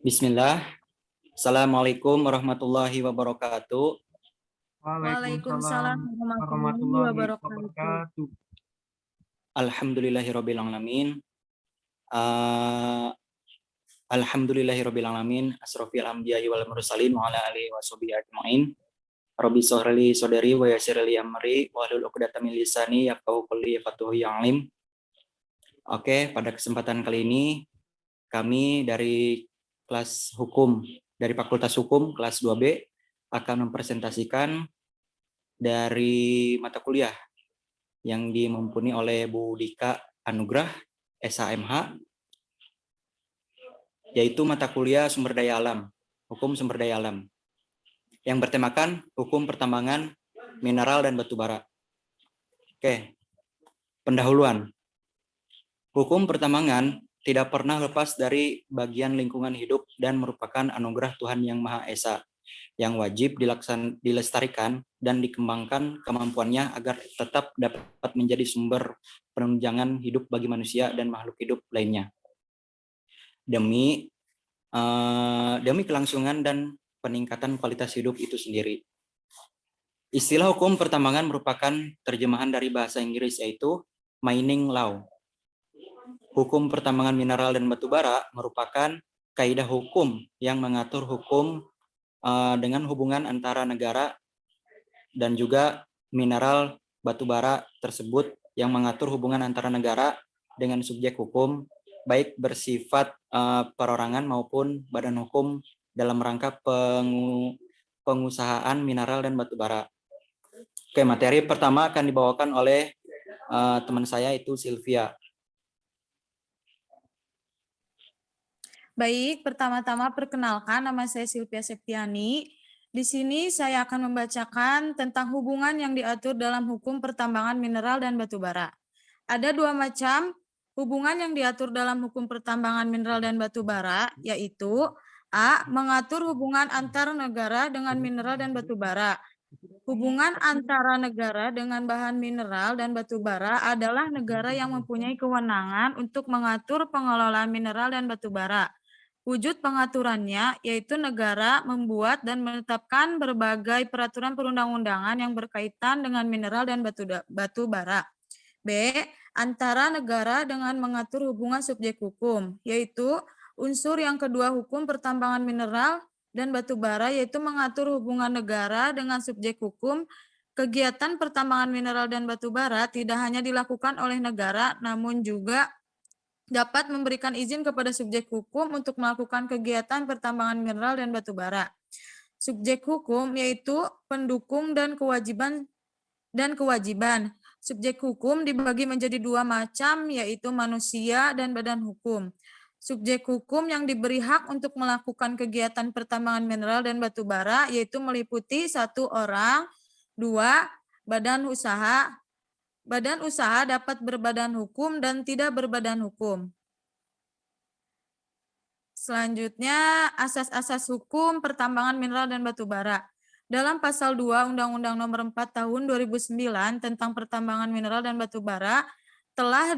Bismillah. Assalamualaikum warahmatullahi wabarakatuh. Waalaikumsalam Waalaikumsalam warahmatullahi warahmatullahi wabarakatuh. wabarakatuh. Alhamdulillahirabbil alamin. Alhamdulillahirabbil alamin. Asrofil anbiya'i wal mursalin wa ala alihi washabihi ajmain. Rabbi shrahli sadri wa yassir li amri wahlul 'uqdatam min lisani yafqahu qawli fatuhu ya'lim. Oke, pada kesempatan kali ini kami dari kelas hukum dari Fakultas Hukum kelas 2B akan mempresentasikan dari mata kuliah yang dimumpuni oleh Bu Dika Anugrah, SHMH, yaitu mata kuliah sumber daya alam, hukum sumber daya alam, yang bertemakan hukum pertambangan, mineral, dan batu bara. Oke, pendahuluan. Hukum pertambangan tidak pernah lepas dari bagian lingkungan hidup dan merupakan anugerah Tuhan Yang Maha Esa, yang wajib dilestarikan dan dikembangkan kemampuannya agar tetap dapat menjadi sumber penunjangan hidup bagi manusia dan makhluk hidup lainnya. Demi kelangsungan dan peningkatan kualitas hidup itu sendiri. Istilah hukum pertambangan merupakan terjemahan dari bahasa Inggris yaitu mining law. Hukum pertambangan mineral dan batu bara merupakan kaidah hukum yang mengatur hukum dengan hubungan antara negara dan juga mineral batu bara tersebut yang mengatur hubungan antara negara dengan subjek hukum baik bersifat perorangan maupun badan hukum dalam rangka pengusahaan mineral dan batu bara. Oke, materi pertama akan dibawakan oleh teman saya itu Sylvia. Baik, pertama-tama perkenalkan, nama saya Sylvia Septiani. Di sini saya akan membacakan tentang hubungan yang diatur dalam hukum pertambangan mineral dan batu bara. Ada dua macam hubungan yang diatur dalam hukum pertambangan mineral dan batu bara, yaitu A. Mengatur hubungan antar negara dengan mineral dan batu bara. Hubungan antara negara dengan bahan mineral dan batu bara adalah negara yang mempunyai kewenangan untuk mengatur pengelolaan mineral dan batu bara. Wujud pengaturannya yaitu negara membuat dan menetapkan berbagai peraturan perundang-undangan yang berkaitan dengan mineral dan batu bara. B. Antara negara dengan mengatur hubungan subjek hukum, yaitu unsur yang kedua hukum pertambangan mineral dan batu bara yaitu mengatur hubungan negara dengan subjek hukum. Kegiatan pertambangan mineral dan batu bara tidak hanya dilakukan oleh negara, namun juga dapat memberikan izin kepada subjek hukum untuk melakukan kegiatan pertambangan mineral dan batu bara. Subjek hukum yaitu pendukung dan kewajiban. Subjek hukum dibagi menjadi dua macam, yaitu manusia dan badan hukum. Subjek hukum yang diberi hak untuk melakukan kegiatan pertambangan mineral dan batu bara yaitu meliputi 1 orang, 2 badan usaha. Badan usaha dapat berbadan hukum dan tidak berbadan hukum. Selanjutnya, asas-asas hukum pertambangan mineral dan batu bara. Dalam pasal 2 Undang-Undang Nomor 4 Tahun 2009 tentang pertambangan mineral dan batu bara telah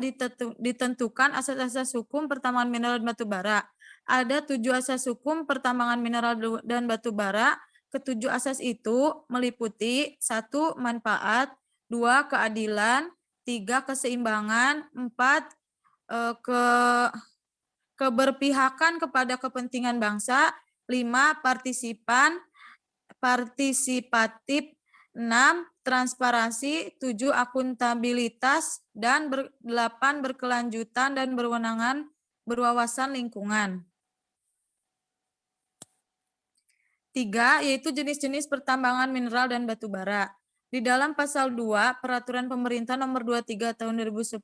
ditentukan asas-asas hukum pertambangan mineral dan batu bara. Ada 7 asas hukum pertambangan mineral dan batu bara. Ketujuh asas itu meliputi 1. Manfaat, 2. Keadilan, 3. Keseimbangan, 4. Keberpihakan kepada kepentingan bangsa, 5. Partisipatif, 6. Transparansi, 7. Akuntabilitas, dan 8. Berkelanjutan dan berwawasan lingkungan. 3. Yaitu jenis-jenis pertambangan mineral dan batu bara. Di dalam pasal 2 Peraturan Pemerintah Nomor 23 Tahun 2010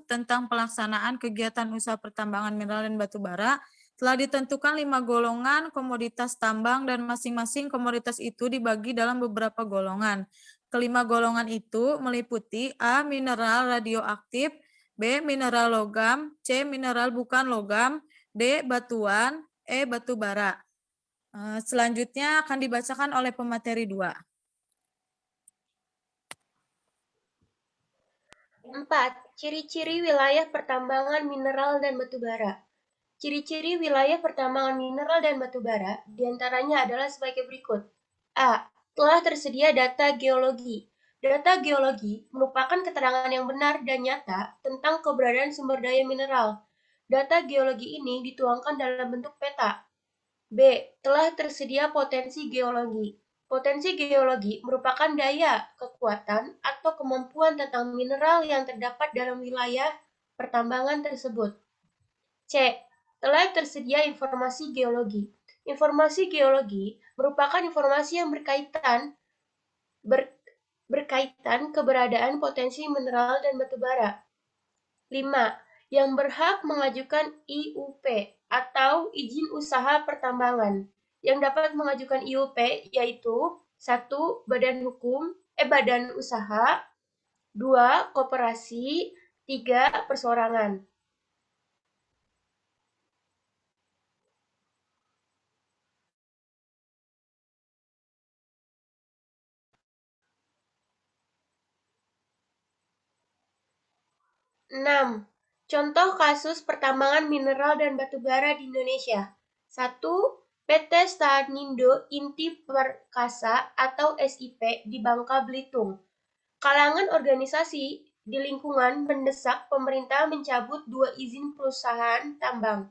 tentang pelaksanaan kegiatan usaha pertambangan mineral dan batu bara telah ditentukan 5 golongan komoditas tambang dan masing-masing komoditas itu dibagi dalam beberapa golongan. Kelima golongan itu meliputi A. Mineral radioaktif, B. Mineral logam, C. Mineral bukan logam, D. Batuan, E. Batu bara. Selanjutnya akan dibacakan oleh pemateri 2. 4. Ciri-ciri wilayah pertambangan mineral dan batu bara. Ciri-ciri wilayah pertambangan mineral dan batu bara diantaranya adalah sebagai berikut. A. Telah tersedia data geologi. Data geologi merupakan keterangan yang benar dan nyata tentang keberadaan sumber daya mineral. Data geologi ini dituangkan dalam bentuk peta. B. Telah tersedia potensi geologi. Potensi geologi merupakan daya, kekuatan, atau kemampuan tentang mineral yang terdapat dalam wilayah pertambangan tersebut. C. Telah tersedia informasi geologi. Informasi geologi merupakan informasi yang berkaitan keberadaan potensi mineral dan batu bara. 5. Yang berhak mengajukan IUP atau izin usaha pertambangan. Yang dapat mengajukan IUP yaitu 1. Badan usaha, 2. Koperasi, 3. Perseorangan. 6. Contoh kasus pertambangan mineral dan batu bara di Indonesia. 1. PT Stanindo Inti Perkasa atau SIP di Bangka Belitung. Kalangan organisasi di lingkungan mendesak pemerintah mencabut 2 izin perusahaan tambang.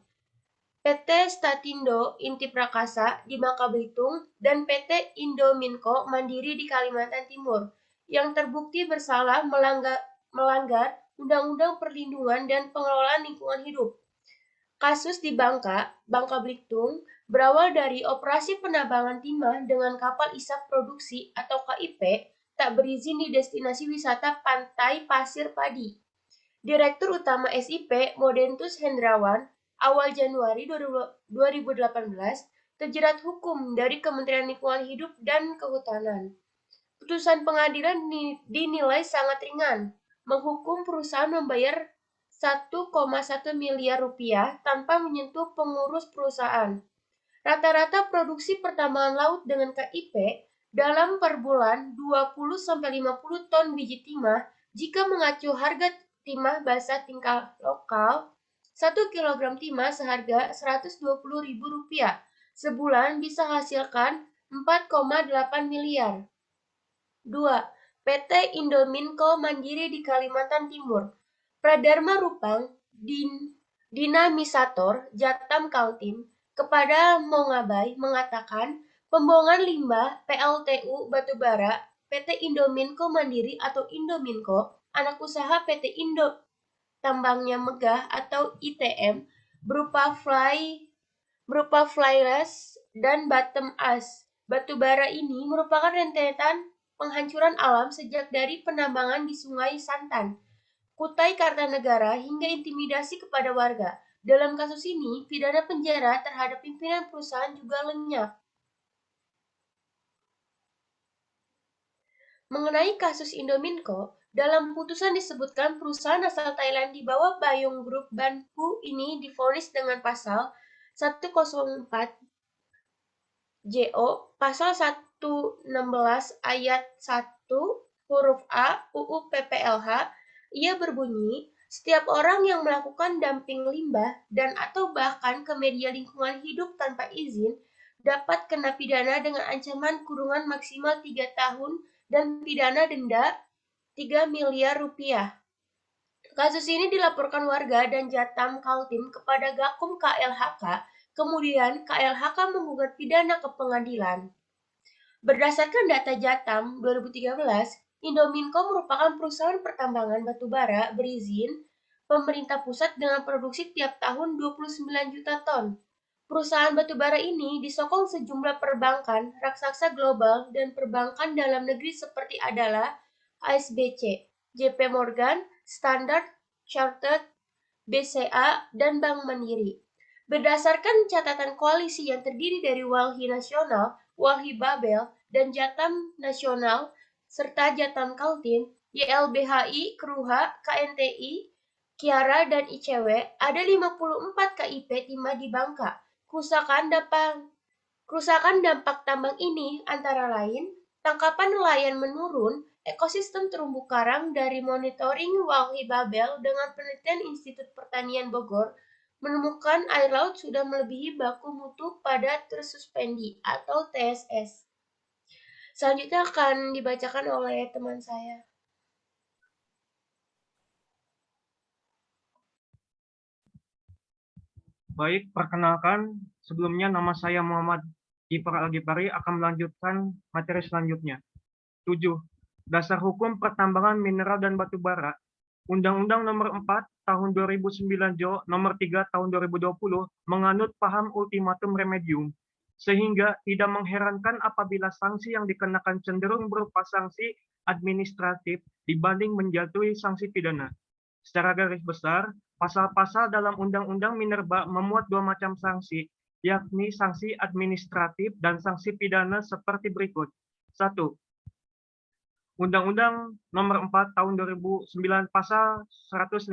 PT Statindo Inti Prakasa di Bangka Belitung dan PT Indominco Mandiri di Kalimantan Timur yang terbukti bersalah melanggar Undang-Undang Perlindungan dan Pengelolaan Lingkungan Hidup. Kasus di Bangka Belitung, berawal dari operasi penambangan timah dengan kapal isap produksi atau KIP tak berizin di destinasi wisata Pantai Pasir Padi. Direktur Utama SIP, Modentus Hendrawan, awal Januari 2018 terjerat hukum dari Kementerian Lingkungan Hidup dan Kehutanan. Putusan pengadilan dinilai sangat ringan, menghukum perusahaan membayar 1,1 miliar rupiah tanpa menyentuh pengurus perusahaan. Rata-rata produksi pertambangan laut dengan KIP dalam per bulan 20-50 ton biji timah jika mengacu harga timah basah tingkat lokal. 1 kilogram timah seharga Rp120.000. Sebulan bisa hasilkan 4,8 miliar. 2. PT Indominco Mandiri di Kalimantan Timur. Pradharma Rupang, Dinamisator Jatam Kaltim, kepada Mongabai mengatakan pembuangan limbah PLTU batubara PT Indominco Mandiri atau Indominco, anak usaha PT Indo Tambangnya Megah atau ITM, berupa flyless dan bottom ash. Batubara ini merupakan rentetan penghancuran alam sejak dari penambangan di Sungai Santan, Kutai Kartanegara hingga intimidasi kepada warga. Dalam kasus ini, pidana penjara terhadap pimpinan perusahaan juga lenyap. Mengenai kasus Indominco, dalam putusan disebutkan perusahaan asal Thailand di bawah Bayung Group Banpu ini divonis dengan pasal 104 JO, pasal 116 ayat 1 huruf A UU PPLH, ia berbunyi, setiap orang yang melakukan dumping limbah dan atau bahkan ke media lingkungan hidup tanpa izin dapat kena pidana dengan ancaman kurungan maksimal 3 tahun dan pidana denda 3 miliar rupiah. Kasus ini dilaporkan warga dan Jatam Kaltim kepada Gakum KLHK, kemudian KLHK menggugat pidana ke pengadilan. Berdasarkan data Jatam 2013, Indominco merupakan perusahaan pertambangan batubara berizin pemerintah pusat dengan produksi tiap tahun 29 juta ton. Perusahaan batubara ini disokong sejumlah perbankan raksasa global dan perbankan dalam negeri seperti adalah ASBC, JP Morgan, Standard Chartered, BCA, dan Bank Mandiri. Berdasarkan catatan koalisi yang terdiri dari Walhi Nasional, Walhi Babel, dan Jatam Nasional, serta Jatam Kaltim, YLBHI, Kruha, KNTI, Kiara, dan ICW, ada 54 KIP timah di Bangka. Kerusakan dampak tambang ini antara lain tangkapan nelayan menurun, ekosistem terumbu karang dari monitoring Walhi Babel dengan penelitian Institut Pertanian Bogor menemukan air laut sudah melebihi baku mutu pada tersuspendi atau TSS. Selanjutnya akan dibacakan oleh teman saya. Baik, perkenalkan, sebelumnya nama saya Muhammad Gifar Al-Gifari akan melanjutkan materi selanjutnya. 7. Dasar Hukum Pertambangan Mineral dan Batu Bara. Undang-Undang Nomor 4 Tahun 2009 Jo Nomor 3 Tahun 2020 menganut paham ultimatum remedium, sehingga tidak mengherankan apabila sanksi yang dikenakan cenderung berupa sanksi administratif dibanding menjatuhi sanksi pidana. Secara garis besar, pasal-pasal dalam Undang-Undang Minerba memuat dua macam sanksi, yakni sanksi administratif dan sanksi pidana seperti berikut. 1. Undang-Undang Nomor 4 Tahun 2009 Pasal 158.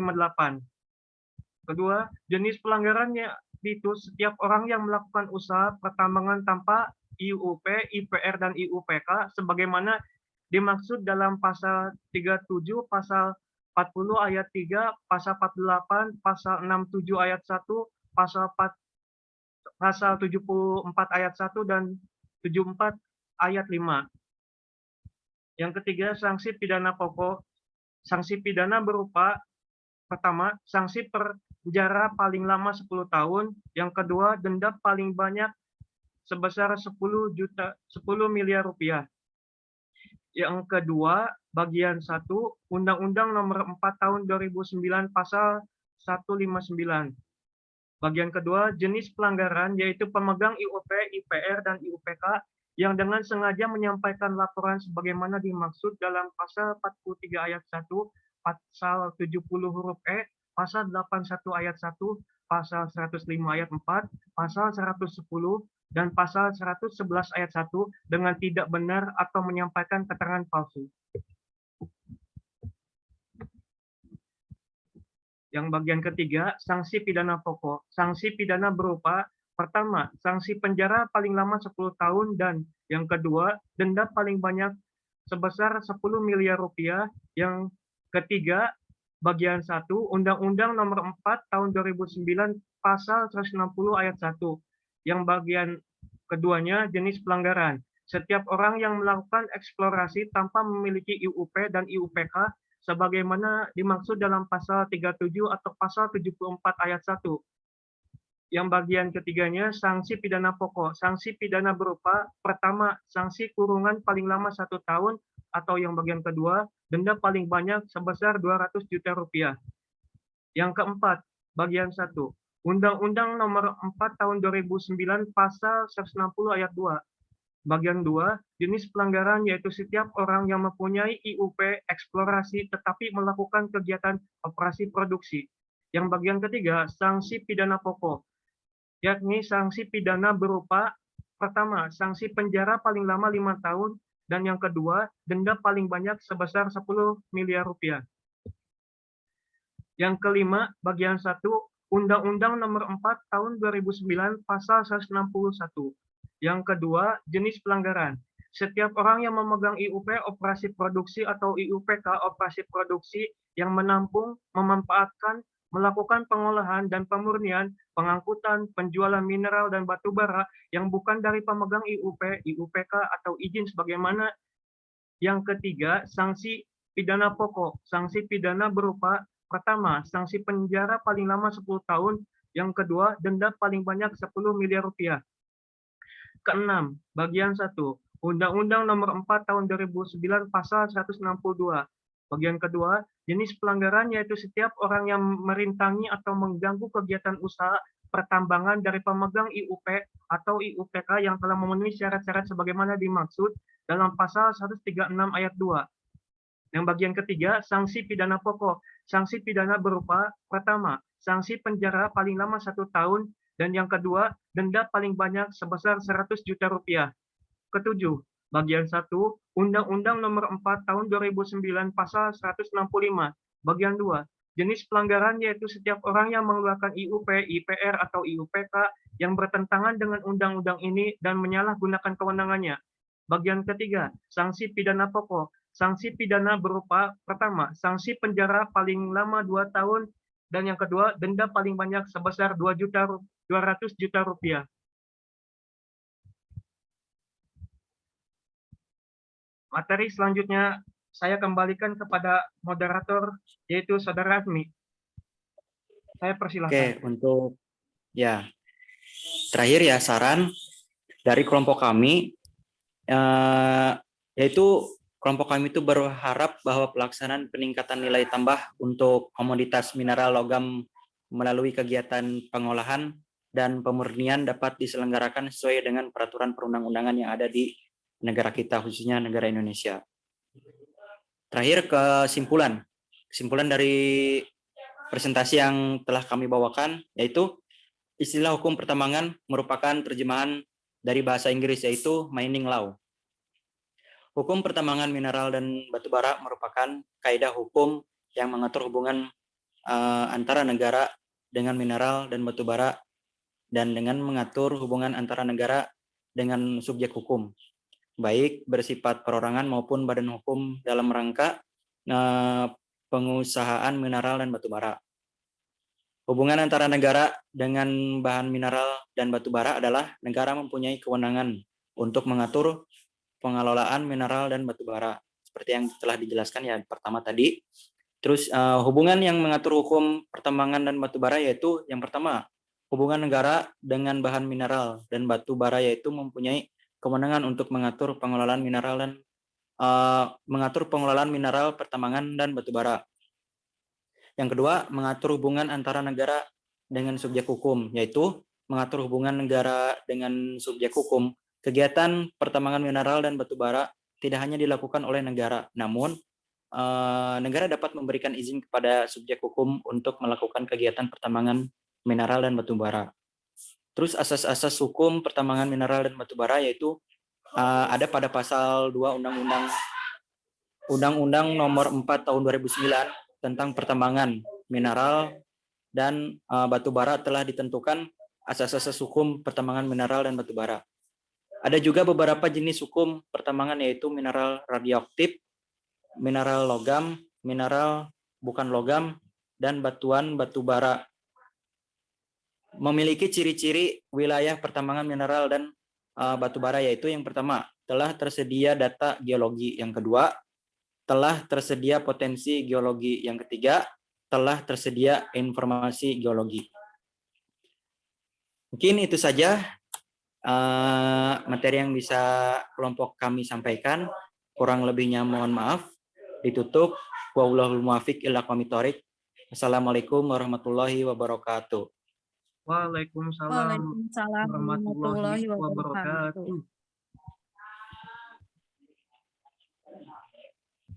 Kedua, jenis pelanggarannya itu setiap orang yang melakukan usaha pertambangan tanpa IUP, IPR, dan IUPK sebagaimana dimaksud dalam pasal 37, pasal 40 ayat 3, pasal 48, pasal 67 ayat 1, pasal 74 ayat 1, dan 74 ayat 5. Yang ketiga, sanksi pidana pokok. Sanksi pidana berupa pertama, sanksi penjara paling lama 10 tahun, yang kedua, denda paling banyak sebesar 10 miliar rupiah. Yang kedua, bagian 1, Undang-Undang Nomor 4 Tahun 2009 Pasal 159. Bagian kedua, jenis pelanggaran yaitu pemegang IUP, IPR, dan IUPK yang dengan sengaja menyampaikan laporan sebagaimana dimaksud dalam pasal 43 ayat 1, pasal 70 huruf E, pasal 81 ayat 1, pasal 105 ayat 4, pasal 110, dan pasal 111 ayat 1 dengan tidak benar atau menyampaikan keterangan palsu. Yang bagian ketiga, sanksi pidana pokok. Sanksi pidana berupa pertama, sanksi penjara paling lama 10 tahun, dan yang kedua, denda paling banyak sebesar 10 miliar rupiah. Yang ketiga, bagian 1, Undang-Undang Nomor 4 Tahun 2009 Pasal 160 ayat 1. Yang bagian keduanya, jenis pelanggaran. Setiap orang yang melakukan eksplorasi tanpa memiliki IUP dan IUPK sebagaimana dimaksud dalam pasal 37 atau pasal 74 ayat 1. Yang bagian ketiganya, sanksi pidana pokok. Sanksi pidana berupa pertama, sanksi kurungan paling lama 1 tahun, atau yang bagian kedua, denda paling banyak sebesar 200 juta rupiah. Yang keempat, bagian 1, Undang-Undang Nomor 4 Tahun 2009 Pasal 160 ayat 2. Bagian 2, jenis pelanggaran yaitu setiap orang yang mempunyai IUP eksplorasi tetapi melakukan kegiatan operasi produksi. Yang bagian ketiga, sanksi pidana pokok, yakni sanksi pidana berupa pertama, sanksi penjara paling lama 5 tahun, dan yang kedua, denda paling banyak sebesar 10 miliar rupiah. Yang kelima, bagian 1, Undang-Undang Nomor 4 Tahun 2009 Pasal 161. Yang kedua, jenis pelanggaran. Setiap orang yang memegang IUP operasi produksi atau IUPK operasi produksi yang menampung, memanfaatkan, melakukan pengolahan dan pemurnian, pengangkutan, penjualan mineral dan batu bara yang bukan dari pemegang IUP, IUPK atau izin sebagaimana. Yang ketiga, sanksi pidana pokok. Sanksi pidana berupa pertama, sanksi penjara paling lama 10 tahun, yang kedua, denda paling banyak 10 miliar rupiah. Keenam, bagian 1, Undang-Undang Nomor 4 Tahun 2009 Pasal 162. Bagian kedua, jenis pelanggaran yaitu setiap orang yang merintangi atau mengganggu kegiatan usaha pertambangan dari pemegang IUP atau IUPK yang telah memenuhi syarat-syarat sebagaimana dimaksud dalam pasal 136 ayat 2. Yang bagian ketiga, sanksi pidana pokok. Sanksi pidana berupa pertama, sanksi penjara paling lama 1 tahun, dan yang kedua, denda paling banyak sebesar 100 juta rupiah. Ketujuh, bagian 1, Undang-Undang Nomor 4 Tahun 2009 Pasal 165. Bagian 2, jenis pelanggaran yaitu setiap orang yang mengeluarkan IUP, IPR, atau IUPK yang bertentangan dengan undang-undang ini dan menyalahgunakan kewenangannya. Bagian ketiga, sanksi pidana pokok. Sanksi pidana berupa pertama, sanksi penjara paling lama 2 tahun, Dan yang kedua, denda paling banyak sebesar 200 juta rupiah. Materi selanjutnya saya kembalikan kepada moderator, yaitu Saudara Azmi. Saya persilahkan. Oke, untuk ya terakhir ya saran dari kelompok kami, yaitu kelompok kami itu berharap bahwa pelaksanaan peningkatan nilai tambah untuk komoditas mineral logam melalui kegiatan pengolahan dan pemurnian dapat diselenggarakan sesuai dengan peraturan perundang-undangan yang ada di negara kita, khususnya negara Indonesia. Terakhir, kesimpulan dari presentasi yang telah kami bawakan, yaitu istilah hukum pertambangan merupakan terjemahan dari bahasa Inggris, yaitu mining law. Hukum pertambangan mineral dan batubara merupakan kaidah hukum yang mengatur hubungan antara negara dengan mineral dan batubara, dan dengan mengatur hubungan antara negara dengan subjek hukum, baik bersifat perorangan maupun badan hukum dalam rangka pengusahaan mineral dan batubara. Hubungan antara negara dengan bahan mineral dan batubara adalah negara mempunyai kewenangan untuk mengatur pengelolaan mineral dan batubara, seperti yang telah dijelaskan ya pertama tadi. Terus hubungan yang mengatur hukum pertambangan dan batubara, yaitu yang pertama, hubungan negara dengan bahan mineral dan batubara, yaitu mempunyai kewenangan untuk mengatur pengelolaan mineral dan pertambangan dan batubara. Yang kedua, mengatur hubungan antara negara dengan subjek hukum, yaitu mengatur hubungan negara dengan subjek hukum. Kegiatan pertambangan mineral dan batubara tidak hanya dilakukan oleh negara, namun negara dapat memberikan izin kepada subjek hukum untuk melakukan kegiatan pertambangan mineral dan batubara. Terus asas-asas hukum pertambangan mineral dan batubara, yaitu ada pada pasal 2 Undang-Undang Nomor 4 Tahun 2009 tentang pertambangan mineral dan batubara, telah ditentukan asas-asas hukum pertambangan mineral dan batubara. Ada juga beberapa jenis hukum pertambangan, yaitu mineral radioaktif, mineral logam, mineral bukan logam, dan batuan batubara. Memiliki ciri-ciri wilayah pertambangan mineral dan batubara, yaitu yang pertama, telah tersedia data geologi. Yang kedua, telah tersedia potensi geologi. Yang ketiga, telah tersedia informasi geologi. Mungkin itu saja materi yang bisa kelompok kami sampaikan. Kurang lebihnya mohon maaf. Ditutup. Wallahul muwaffiq ila aqwamit thoriq. Assalamualaikum warahmatullahi wabarakatuh. Waalaikumsalam Waalaikumsalam warahmatullahi warahmatullahi wabarakatuh. wabarakatuh.